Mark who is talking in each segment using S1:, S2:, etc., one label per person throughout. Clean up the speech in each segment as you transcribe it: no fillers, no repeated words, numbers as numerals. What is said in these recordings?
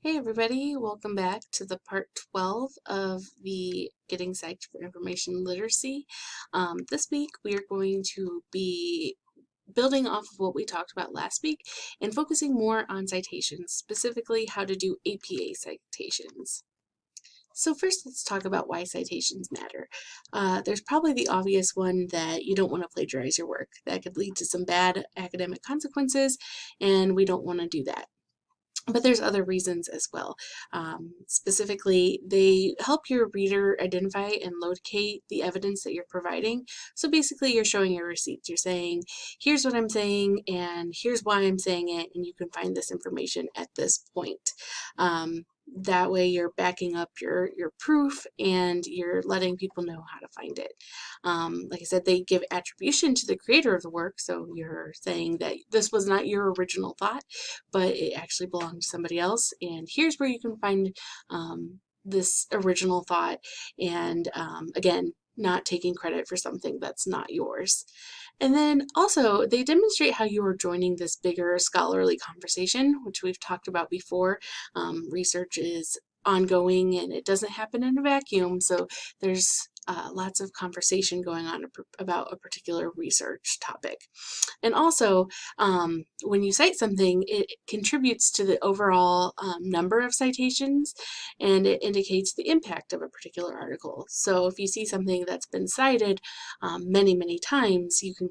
S1: Hey everybody, welcome back to the part 12 of the Getting Psyched for Information Literacy. This week we are going to be building off of what we talked about last week and focusing more on citations, specifically how to do APA citations. So first let's talk about why citations matter. There's probably the obvious one that you don't want to plagiarize your work. That could lead to some bad academic consequences, and we don't want to do that. But there's other reasons as well. Specifically, they help your reader identify and locate the evidence that you're providing. So basically, you're showing your receipts. You're saying, here's what I'm saying, and here's why I'm saying it, and you can find this information at this point. That way you're backing up your proof and you're letting people know how to find it. Like I said, they give attribution to the creator of the work, so you're saying that this was not your original thought, but it actually belonged to somebody else, and here's where you can find this original thought, and again, not taking credit for something that's not yours. And then also, they demonstrate how you are joining this bigger scholarly conversation, which we've talked about before. Research is ongoing and it doesn't happen in a vacuum, so there's lots of conversation going on about a particular research topic. And also, when you cite something, it contributes to the overall number of citations, and it indicates the impact of a particular article. So if you see something that's been cited many times, you can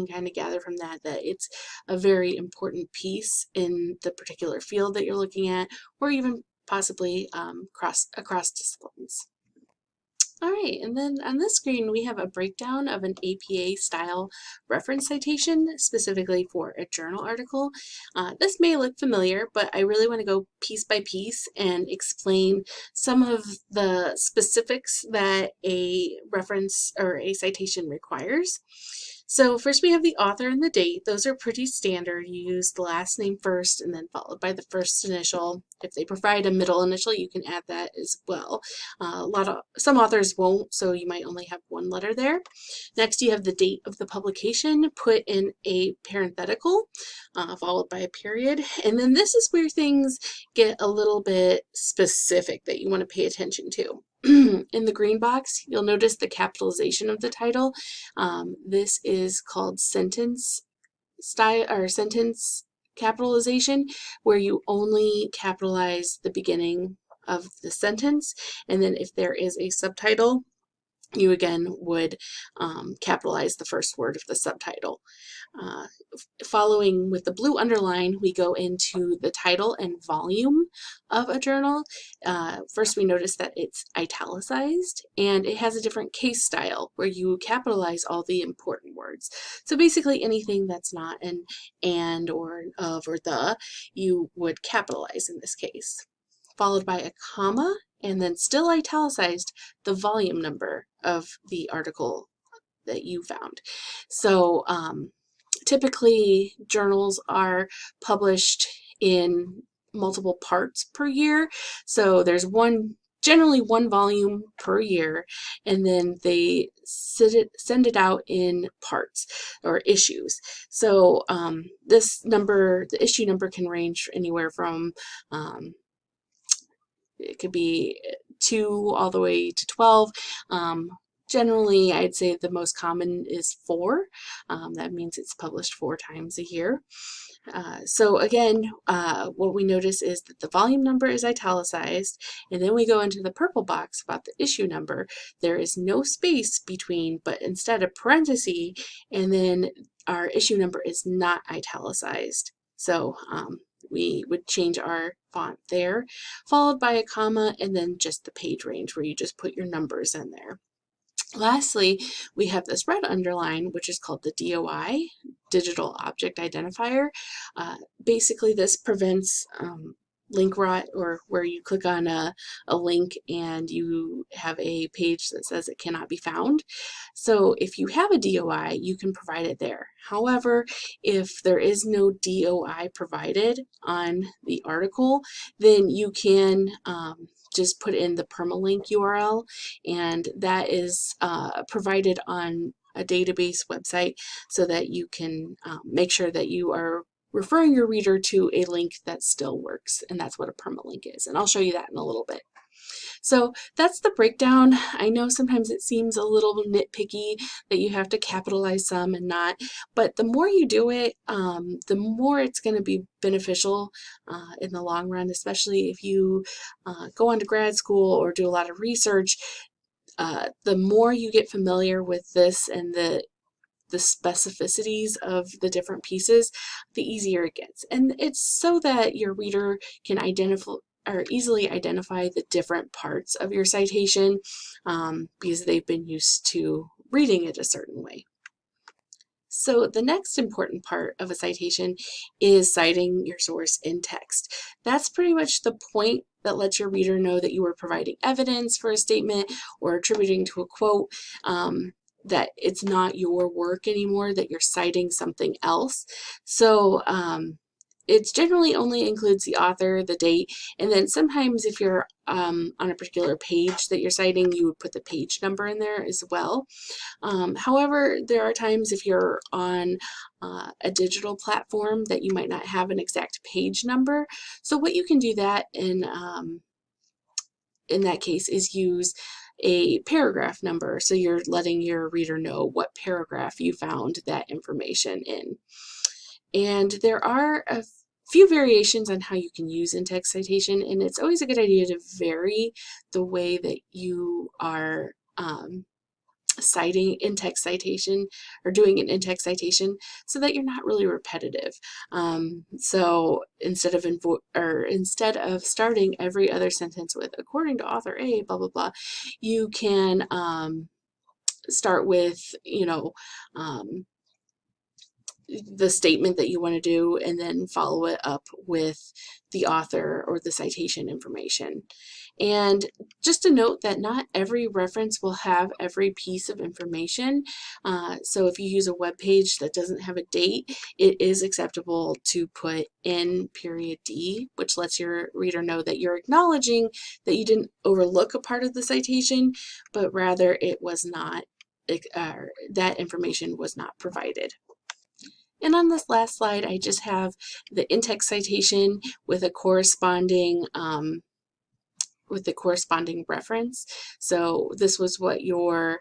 S1: kind of gather from that it's a very important piece in the particular field that you're looking at, or even possibly across disciplines. All right, and then on this screen we have a breakdown of an APA style reference citation specifically for a journal article. This may look familiar, but I really want to go piece by piece and explain some of the specifics that a reference or a citation requires. So first we have the author and the date. Those are pretty standard. You use the last name first and then followed by the first initial. If they provide a middle initial, you can add that as well. Some authors won't, so you might only have one letter there. Next, you have the date of the publication, put in a parenthetical, followed by a period. And then this is where things get a little bit specific that you want to pay attention to. In the green box, you'll notice the capitalization of the title. This is called sentence style or sentence capitalization, where you only capitalize the beginning of the sentence, and then if there is a subtitle, you again would capitalize the first word of the subtitle. Following with the blue underline, we go into the title and volume of a journal. First, we notice that it's italicized, and it has a different case style where you capitalize all the important words. So basically anything that's not an and or an of or the, you would capitalize in this case. Followed by a comma, and then still italicized, the volume number of the article that you found. So typically journals are published in multiple parts per year. So there's generally one volume per year, and then they send it out in parts or issues. So this number, the issue number, can range anywhere from it could be 2 all the way to 12. Generally, I'd say the most common is 4. That means it's published 4 times a year. So again, what we notice is that the volume number is italicized, and then we go into the purple box about the issue number. There is no space between, but instead a parenthesis, and then our issue number is not italicized. So we would change our font there, followed by a comma, and then just the page range where you just put your numbers in there. Lastly, we have this red underline, which is called the DOI, Digital Object Identifier. Basically, this prevents link rot, or where you click on a link and you have a page that says it cannot be found. So if you have a DOI, you can provide it there. However, if there is no DOI provided on the article, then you can just put in the permalink URL, and that is provided on a database website so that you can make sure that you are referring your reader to a link that still works, and that's what a permalink is, and I'll show you that in a little bit. So that's the breakdown. I know sometimes it seems a little nitpicky that you have to capitalize some and not, but the more you do it, the more it's going to be beneficial in the long run, especially if you go on to grad school or do a lot of research. The more you get familiar with this and the specificities of the different pieces, the easier it gets. And it's so that your reader can identify or easily identify the different parts of your citation because they've been used to reading it a certain way. So the next important part of a citation is citing your source in text. That's pretty much the point that lets your reader know that you are providing evidence for a statement or attributing to a quote, that it's not your work anymore, that you're citing something else. So it generally only includes the author, the date, and then sometimes if you're on a particular page that you're citing, you would put the page number in there as well. However, there are times if you're on a digital platform that you might not have an exact page number. So what you can do that in that case is use a paragraph number. So you're letting your reader know what paragraph you found that information in. And there are a few variations on how you can use in-text citation, and it's always a good idea to vary the way that you are citing in-text citation or doing an in-text citation so that you're not really repetitive. So instead of starting every other sentence with according to author A, blah, blah, blah, you can start with, the statement that you want to do and then follow it up with the author or the citation information. And just a note that not every reference will have every piece of information. So if you use a web page that doesn't have a date, it is acceptable to put in period D, which lets your reader know that you're acknowledging that you didn't overlook a part of the citation, but rather it was not, that information was not provided. And on this last slide, I just have the in-text citation with a corresponding reference. So this was what your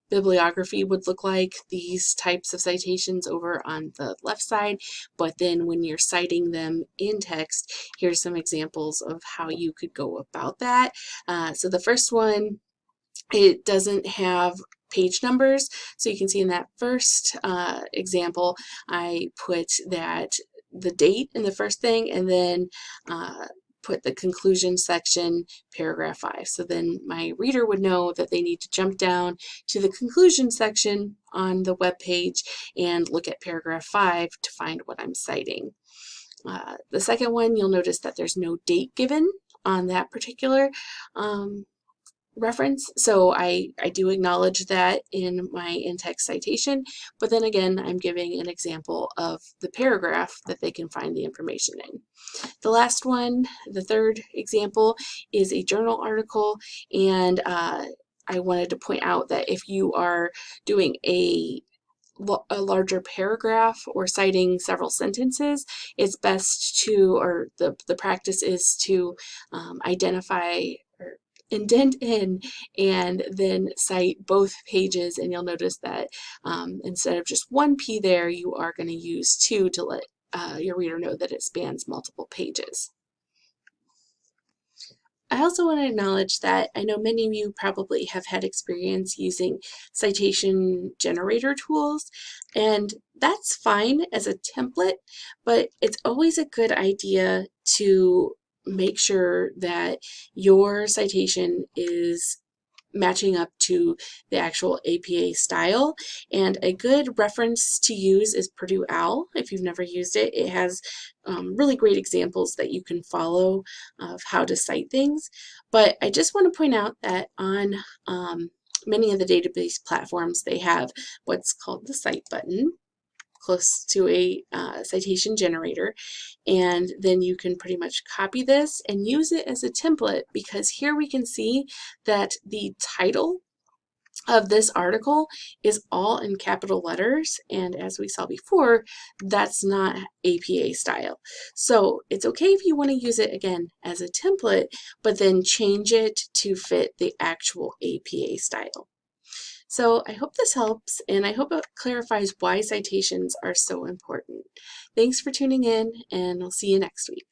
S1: bibliography would look like, these types of citations over on the left side, but then when you're citing them in text, here's some examples of how you could go about that. So the first one, it doesn't have page numbers. So you can see in that first example, I put that the date in the first thing and then put the conclusion section, paragraph 5. So then my reader would know that they need to jump down to the conclusion section on the web page and look at paragraph 5 to find what I'm citing. The second one, you'll notice that there's no date given on that particular reference. So I do acknowledge that in my in-text citation, but then again, I'm giving an example of the paragraph that they can find the information in. The last one, the third example, is a journal article, and I wanted to point out that if you are doing a larger paragraph or citing several sentences, it's best to, or the practice is to identify or indent in and then cite both pages, and you'll notice that instead of just one P there, you are going to use 2 to let your reader know that it spans multiple pages. I also want to acknowledge that I know many of you probably have had experience using citation generator tools, and that's fine as a template, but it's always a good idea to make sure that your citation is matching up to the actual APA style. And a good reference to use is Purdue OWL. If you've never used it, it has really great examples that you can follow of how to cite things. But I just want to point out that on many of the database platforms, they have what's called the cite button close to a citation generator, and then you can pretty much copy this and use it as a template, because here we can see that the title of this article is all in capital letters, and as we saw before, that's not APA style. So it's okay if you want to use it again as a template, but then change it to fit the actual APA style. So I hope this helps, and I hope it clarifies why citations are so important. Thanks for tuning in, and I'll see you next week.